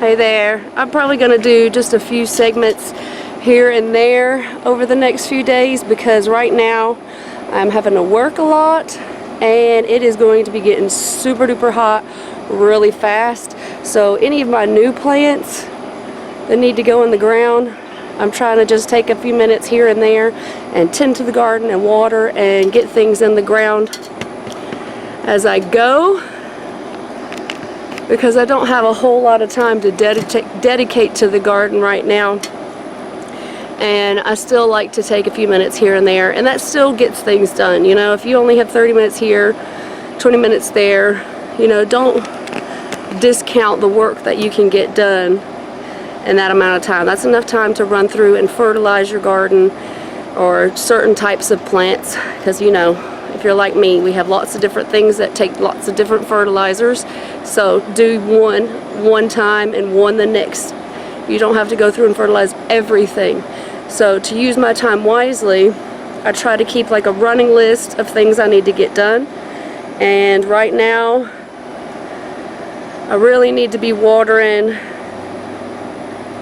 Hey there. I'm probably going to do just a few segments here and there over the next few days because right now I'm having to work a lot and it is going to be getting super duper hot really fast. So any of my new plants that need to go in the ground, I'm trying to just take a few minutes here and there and tend to the garden and water and get things in the ground as I go, because I don't have a whole lot of time to dedicate to the garden right now, and I still like to take a few minutes here and there, and that still gets things done. You know, if you only have 30 minutes here, 20 minutes there, you know, don't discount the work that you can get done in that amount of time. That's enough time to run through and fertilize your garden or certain types of plants, because you know, if you're like me, we have lots of different things that take lots of different fertilizers. So do one time and one the next. You don't have to go through and fertilize everything. So to use my time wisely, I try to keep like a running list of things I need to get done. And right now, I really need to be watering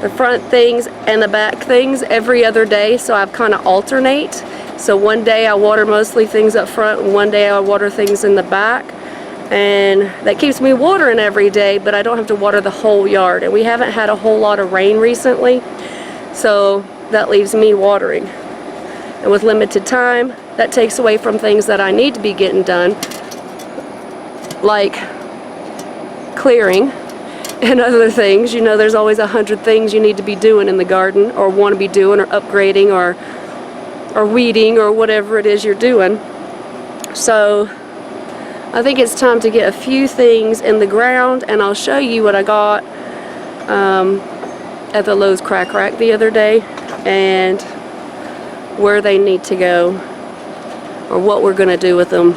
the front things and the back things every other day, so I kind of alternate. So one day I water mostly things up front and one day I water things in the back, and that keeps me watering every day, but I don't have to water the whole yard. And we haven't had a whole lot of rain recently, so that leaves me watering. And with limited time, that takes away from things that I need to be getting done, like clearing and other things. You know, there's always 100 things you need to be doing in the garden, or want to be doing, or upgrading, or weeding, or whatever it is you're doing. So I think it's time to get a few things in the ground, and I'll show you what I got at the Lowe's crack rack the other day and where they need to go, or what we're going to do with them.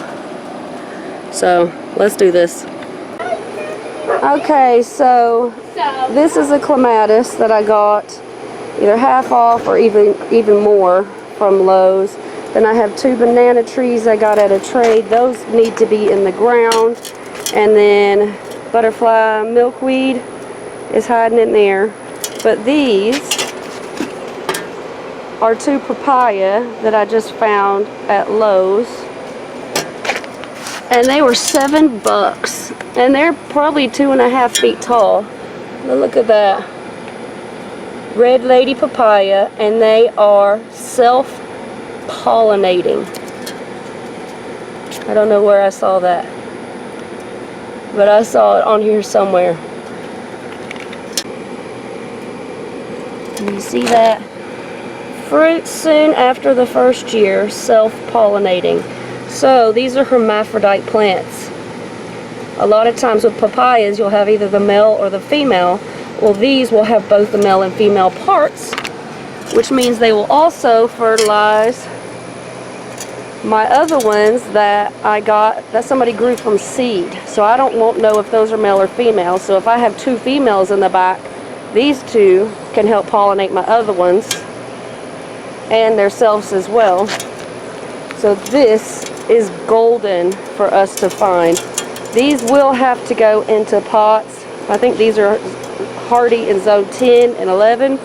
So let's do this. Okay, so this is a clematis that I got either half off or even more from Lowe's. Then I have 2 banana trees I got at a trade. Those need to be in the ground. And then butterfly milkweed is hiding in there. But these are 2 papaya that I just found at Lowe's. And they were $7. And they're probably 2.5 feet tall. Now look at that. Red lady papaya, and they are self-pollinating. I don't know where I saw that, but I saw it on here somewhere. You see that? Fruit soon after the first year, self-pollinating. So these are hermaphrodite plants. A lot of times with papayas, you'll have either the male or the female. Well, these will have both the male and female parts, which means they will also fertilize my other ones that I got, that somebody grew from seed. So I won't know if those are male or female. So if I have 2 females in the back, these 2 can help pollinate my other ones and themselves as well. So this is golden for us to find. These will have to go into pots. I think these are hardy in zone 10 and 11,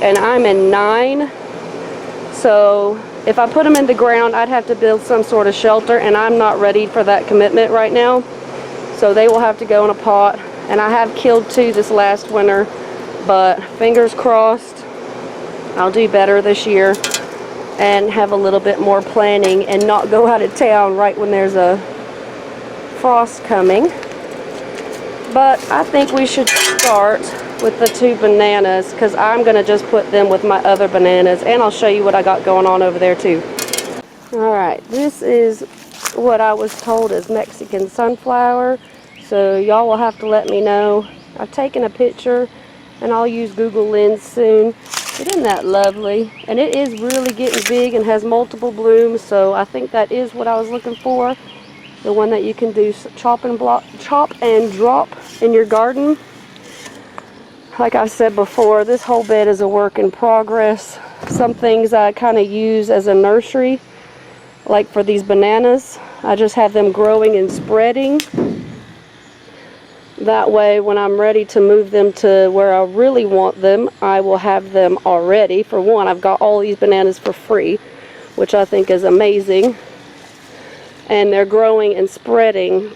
and I'm in 9. So if I put them in the ground, I'd have to build some sort of shelter, and I'm not ready for that commitment right now. So they will have to go in a pot. And I have killed 2 this last winter, but fingers crossed I'll do better this year and have a little bit more planning and not go out of town right when there's a frost coming. But I think we should start with the 2 bananas, because I'm going to just put them with my other bananas, and I'll show you what I got going on over there too. Alright, this is what I was told is Mexican sunflower, so y'all will have to let me know. I've taken a picture and I'll use Google Lens soon. But isn't that lovely? And it is really getting big and has multiple blooms, so I think that is what I was looking for. The one that you can do chop and drop in your garden. Like I said before, this whole bed is a work in progress. Some things I kind of use as a nursery, like for these bananas. I just have them growing and spreading. That way, when I'm ready to move them to where I really want them, I will have them already. For one, I've got all these bananas for free, which I think is amazing. And they're growing and spreading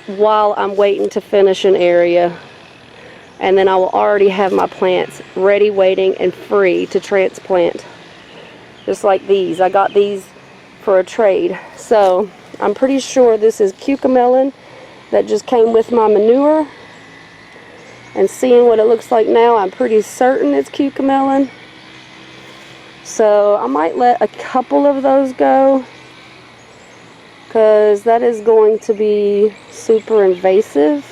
while I'm waiting to finish an area. And then I will already have my plants ready, waiting, and free to transplant. Just like these. I got these for a trade. So, I'm pretty sure this is cucamelon that just came with my manure, and seeing what it looks like now, I'm pretty certain it's cucamelon. So I might let a couple of those go, because that is going to be super invasive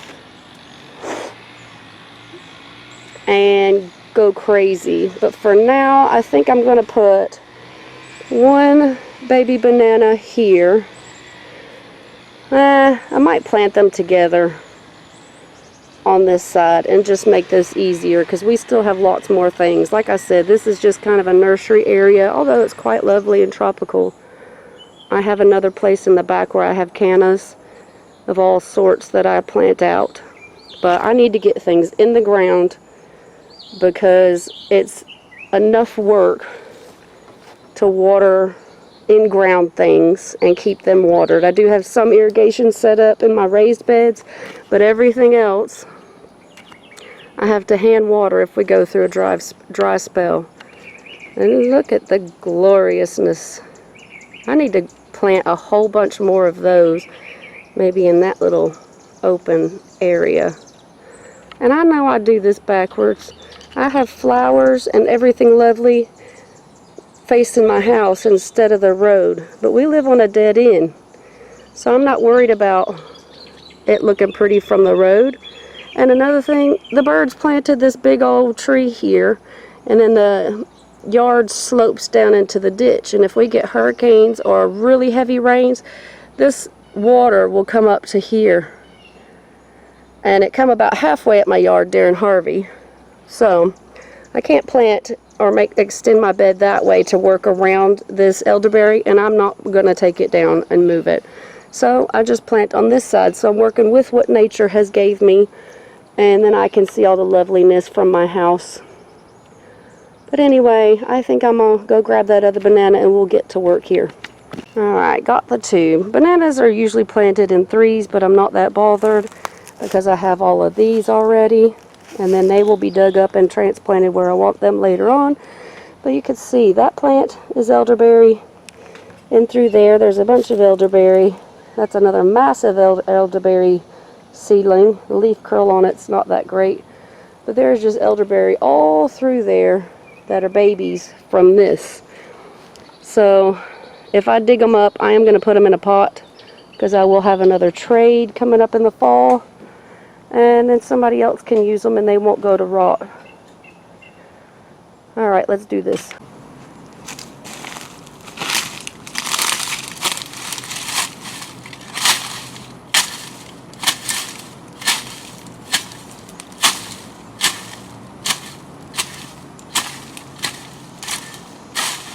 and go crazy. But for now, I think I'm going to put one baby banana here. I might plant them together on this side and just make this easier, because we still have lots more things. Like I said, this is just kind of a nursery area, although it's quite lovely and tropical. I have another place in the back where I have cannas of all sorts that I plant out. But I need to get things in the ground, because it's enough work to water in-ground things and keep them watered. I do have some irrigation set up in my raised beds, but everything else I have to hand water if we go through a dry spell. And look at the gloriousness. I need to plant a whole bunch more of those, maybe in that little open area. And I know I do this backwards. I have flowers and everything lovely facing my house instead of the road, but we live on a dead end, so I'm not worried about it looking pretty from the road. And another thing, the birds planted this big old tree here, and then the yard slopes down into the ditch, and if we get hurricanes or really heavy rains, this water will come up to here, and it come about halfway at my yard during Harvey. So I can't plant or extend my bed that way to work around this elderberry, and I'm not going to take it down and move it. So I just plant on this side, so I'm working with what nature has gave me, and then I can see all the loveliness from my house. But anyway, I think I'm going to go grab that other banana and we'll get to work here. Alright, got the two. Bananas are usually planted in threes, but I'm not that bothered because I have all of these already. And then they will be dug up and transplanted where I want them later on. But you can see that plant is elderberry. And through there's a bunch of elderberry. That's another massive elderberry seedling. The leaf curl on it's not that great. But there's just elderberry all through there that are babies from this. So if I dig them up, I am going to put them in a pot, because I will have another trade coming up in the fall. And then somebody else can use them and they won't go to rot. Alright, let's do this.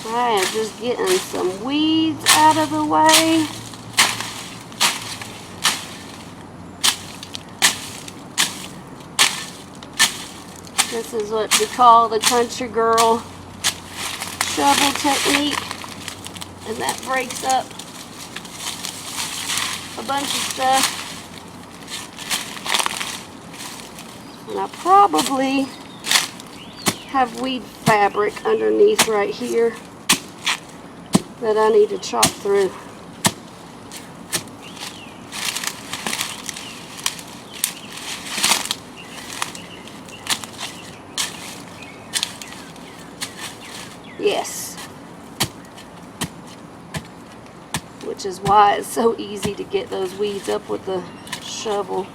I am just getting some weeds out of the way. This is what we call the country girl shovel technique, and that breaks up a bunch of stuff. And I probably have weed fabric underneath right here that I need to chop through. Yes. Which is why it's so easy to get those weeds up with the shovel.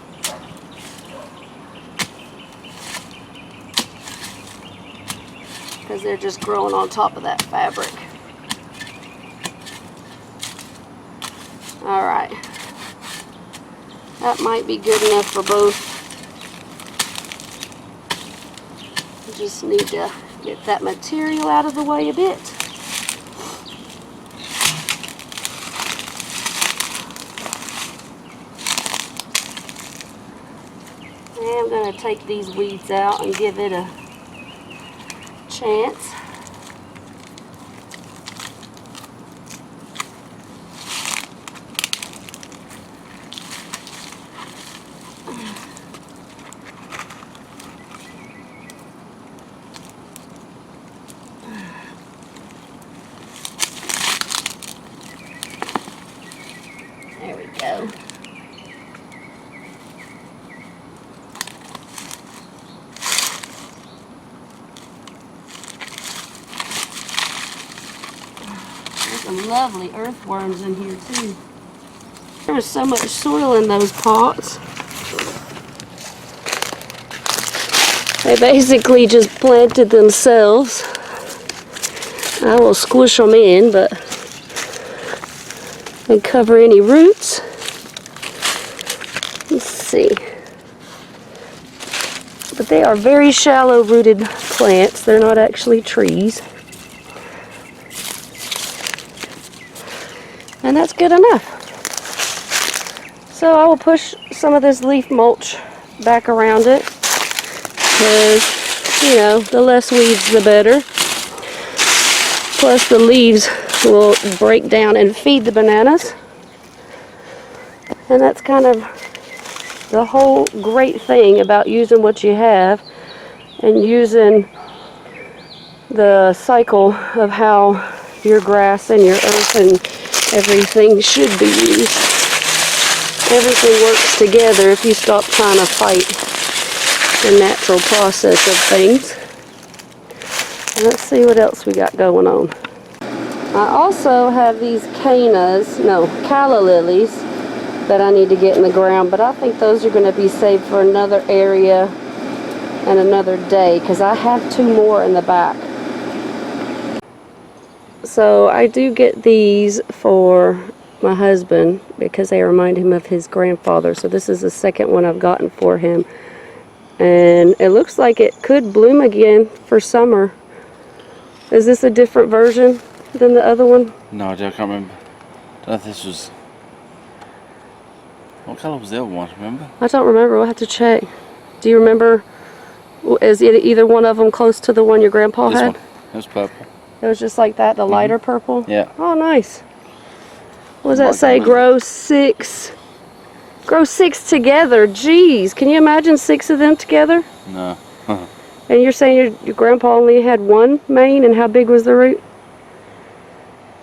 Because they're just growing on top of that fabric. Alright. That might be good enough for both. Just need to get that material out of the way a bit. take these weeds out and give it a chance. There we go. There's some lovely earthworms in here too. There was so much soil in those pots. They basically just planted themselves. I will squish them in, but and cover any roots. Let's see. But they are very shallow rooted plants. They're not actually trees. And that's good enough. So I will push some of this leaf mulch back around it, because, you know, the less weeds the better. Plus the leaves will break down and feed the bananas. And that's kind of the whole great thing about using what you have and using the cycle of how your grass and your earth and everything should be used. Everything works together if you stop trying to fight the natural process of things. And let's see what else we got going on. I also have these calla lilies that I need to get in the ground, but I think those are going to be saved for another area and another day, because I have 2 more in the back. So I do get these for my husband because they remind him of his grandfather. So this is the second one I've gotten for him. And it looks like it could bloom again for summer. Is this a different version than the other one? No, I can't remember. I don't know if this was... What colour was the other one, remember? I don't remember. We'll have to check. Do you remember? Is it either one of them close to the one your grandpa This had? one. It was purple. It was just like that, the lighter purple? Yeah. Oh, nice. What does that say? Grow 6. Grow 6 together. Jeez, can you imagine 6 of them together? No. And you're saying your grandpa only had 1 main, and how big was the root?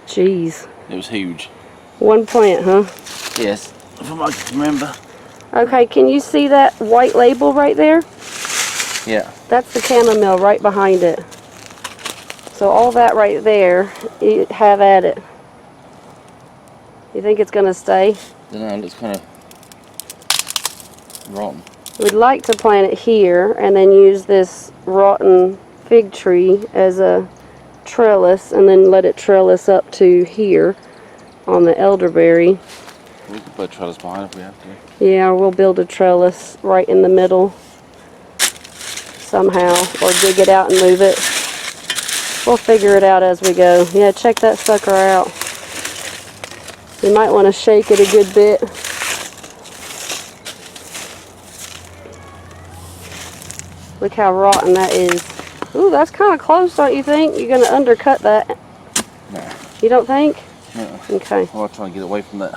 Jeez. It was huge. 1 plant, huh? Yes, from what I can remember. Okay, can you see that white label right there? Yeah. That's the chamomile right behind it. So all that right there, you have at it. You think it's going to stay? I don't know, it looks kind of rotten. We'd like to plant it here and then use this rotten fig tree as a trellis, and then let it trellis up to here on the elderberry. We can put a trellis behind if we have to. Yeah, we'll build a trellis right in the middle somehow, or dig it out and move it. We'll figure it out as we go. Yeah, check that sucker out. You might want to shake it a good bit. Look how rotten that is. Ooh, that's kind of close, don't you think? You're going to undercut that. No. You don't think? No. Okay. I'll try and get away from that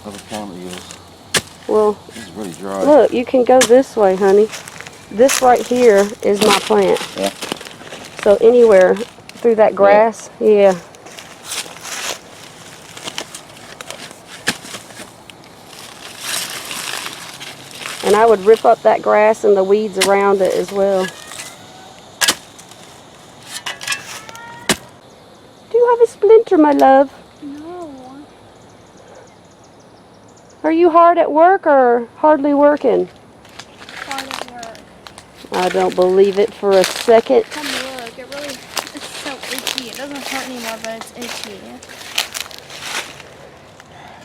other plant of yours. Well, this is really dry. Look, you can go this way, honey. This right here is my plant. Yeah. So anywhere through that grass, yeah. And I would rip up that grass and the weeds around it as well. Do you have a splinter, my love? No. Are you hard at work or hardly working? Hard at work. I don't believe it for a second. Come look, it's so itchy. It doesn't hurt anymore, but it's itchy.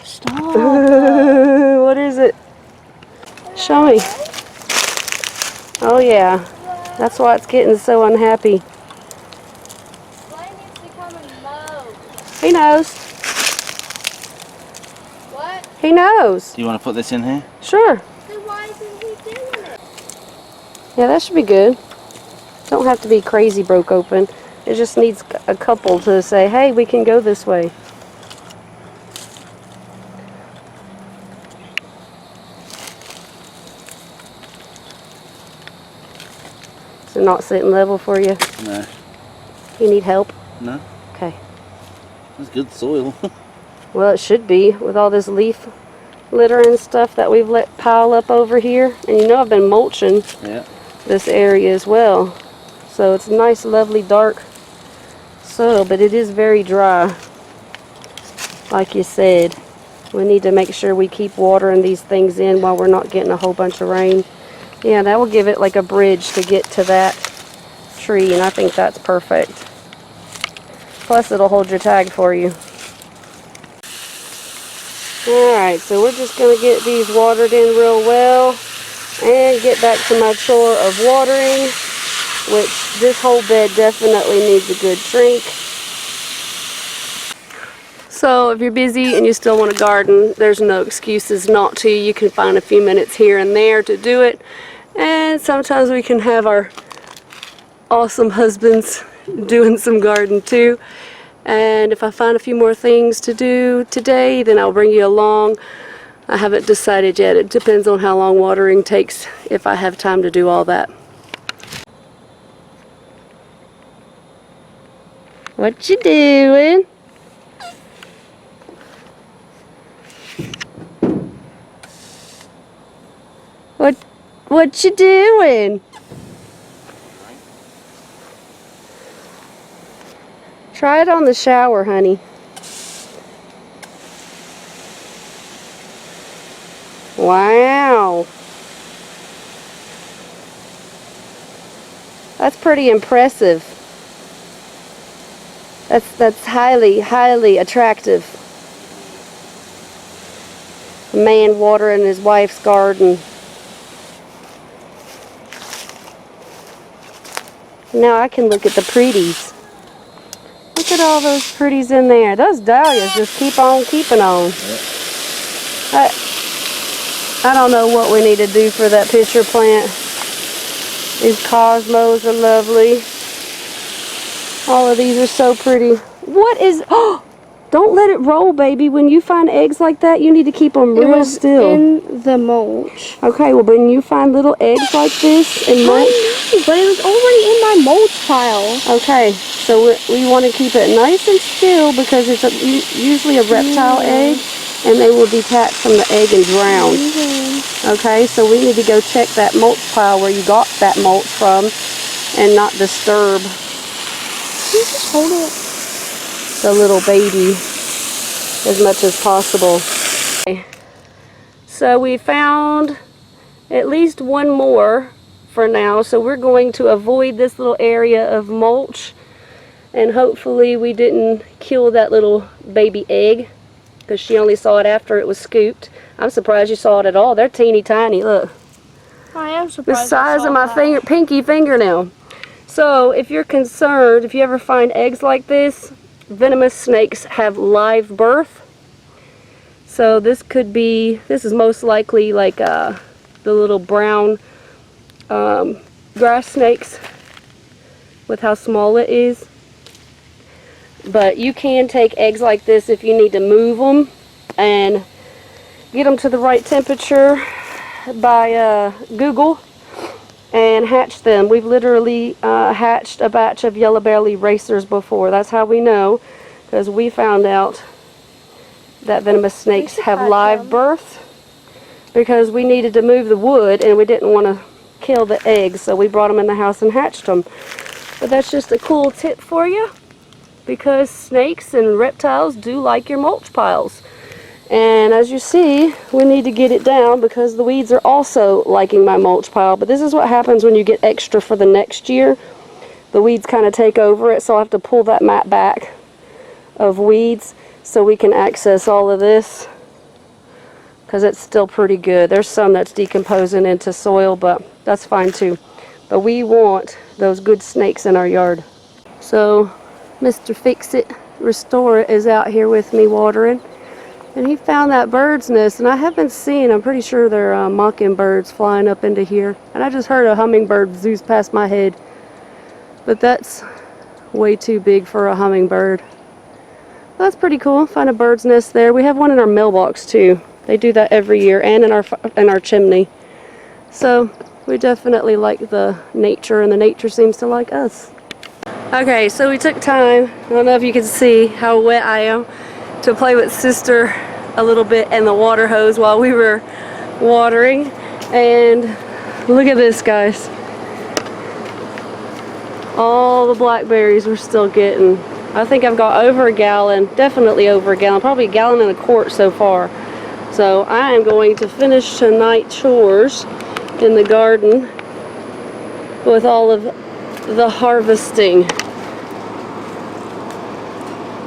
Stop. What is it? Show me. Oh yeah, that's why it's getting so unhappy. Blaine needs to come and mow. He knows. What? He knows. Do you want to put this in here? Sure. Then why isn't he doing it? Yeah, that should be good. Don't have to be crazy broke open. It just needs a couple to say, hey, we can go this way. Is it not sitting level for you? No. You need help? No. Okay. That's good soil. Well, it should be with all this leaf litter and stuff that we've let pile up over here. And you know I've been mulching this area as well. So it's nice, lovely, dark soil, but it is very dry. Like you said, we need to make sure we keep watering these things in while we're not getting a whole bunch of rain. Yeah, that will give it like a bridge to get to that tree, and I think that's perfect. Plus, it'll hold your tag for you. Alright, so we're just going to get these watered in real well and get back to my chore of watering, which this whole bed definitely needs a good shrink. So if you're busy and you still want to garden, there's no excuses not to. You can find a few minutes here and there to do it. And sometimes we can have our awesome husbands doing some garden too. And if I find a few more things to do today, then I'll bring you along. I haven't decided yet. It depends on how long watering takes, if I have time to do all that. What you doing? What you doing? Try it on the shower, honey. Wow. That's pretty impressive. That's highly attractive. A man watering his wife's garden. Now I can look at the pretties. Look at all those pretties in there. Those dahlias just keep on keeping on. I don't know what we need to do for that pitcher plant. These cosmos are lovely. All of these are so pretty. What is... Oh! Don't let it roll, baby. When you find eggs like that, you need to keep them real still. In the mulch. Okay, well, when you find little eggs like this in mulch... I know, but it was already in my mulch pile. Okay, so we want to keep it nice and still because it's usually a reptile egg, and they will detach from the egg and drown. Okay, so we need to go check that mulch pile where you got that mulch from and not disturb Can you just hold it? the little baby as much as possible. Okay. So we found at least one more for now, so we're going to avoid this little area of mulch, and hopefully we didn't kill that little baby egg because she only saw it after it was scooped. I'm surprised you saw it at all. They're teeny tiny, look. I am surprised. The size of my pinky fingernail. So if you're concerned, if you ever find eggs like this, venomous snakes have live birth. So this is most likely like the little brown grass snakes with how small it is. But you can take eggs like this if you need to move them and get them to the right temperature by Google and hatch them. We've literally hatched a batch of yellow belly racers before. That's how we know, because we found out that venomous snakes have live birth because we needed to move the wood and we didn't want to kill the eggs, so we brought them in the house and hatched them. But that's just a cool tip for you, because snakes and reptiles do like your mulch piles. And as you see, we need to get it down because the weeds are also liking my mulch pile. But this is what happens when you get extra for the next year. The weeds kind of take over it, so I have to pull that mat back of weeds so we can access all of this, because it's still pretty good. There's some that's decomposing into soil, but that's fine too. But we want those good snakes in our yard. So Mr. Fix-It Restore It is out here with me watering. And he found that bird's nest, and I haven't seen, I'm pretty sure they're mockingbirds flying up into here. And I just heard a hummingbird zoom past my head. But that's way too big for a hummingbird. That's pretty cool. Find a bird's nest there. We have one in our mailbox too. They do that every year, and in our chimney. So we definitely like the nature, and the nature seems to like us. Okay, so we took time, I don't know if you can see how wet I am, to play with sister a little bit in the water hose while we were watering. And look at this, guys. All the blackberries we're still getting. I think I've got over a gallon, definitely over a gallon, probably a gallon and a quart so far. So I am going to finish tonight chores in the garden with all of the harvesting.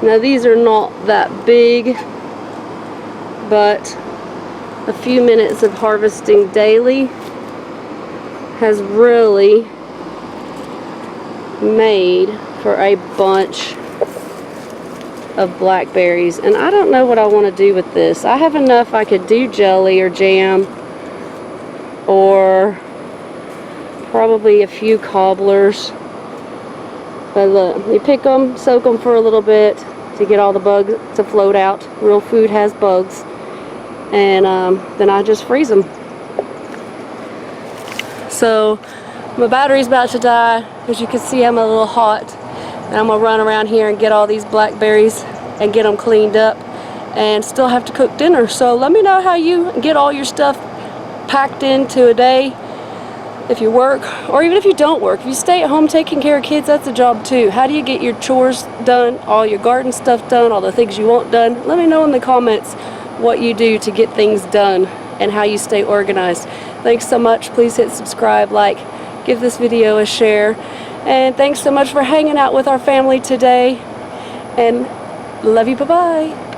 Now these are not that big, but a few minutes of harvesting daily has really made for a bunch of blackberries. And I don't know what I want to do with this. I have enough I could do jelly or jam, or probably a few cobblers. But look, you pick them, soak them for a little bit to get all the bugs to float out. Real food has bugs. And then I just freeze them. So my battery's about to die. As you can see, I'm a little hot. And I'm gonna run around here and get all these blackberries and get them cleaned up, and still have to cook dinner. So let me know how you get all your stuff packed into a day. If you work, or even if you don't work, if you stay at home taking care of kids, that's a job too. How do you get your chores done, all your garden stuff done, all the things you want done? Let me know in the comments what you do to get things done and how you stay organized. Thanks so much. Please hit subscribe, like, give this video a share. And thanks so much for hanging out with our family today. And love you. Bye-bye.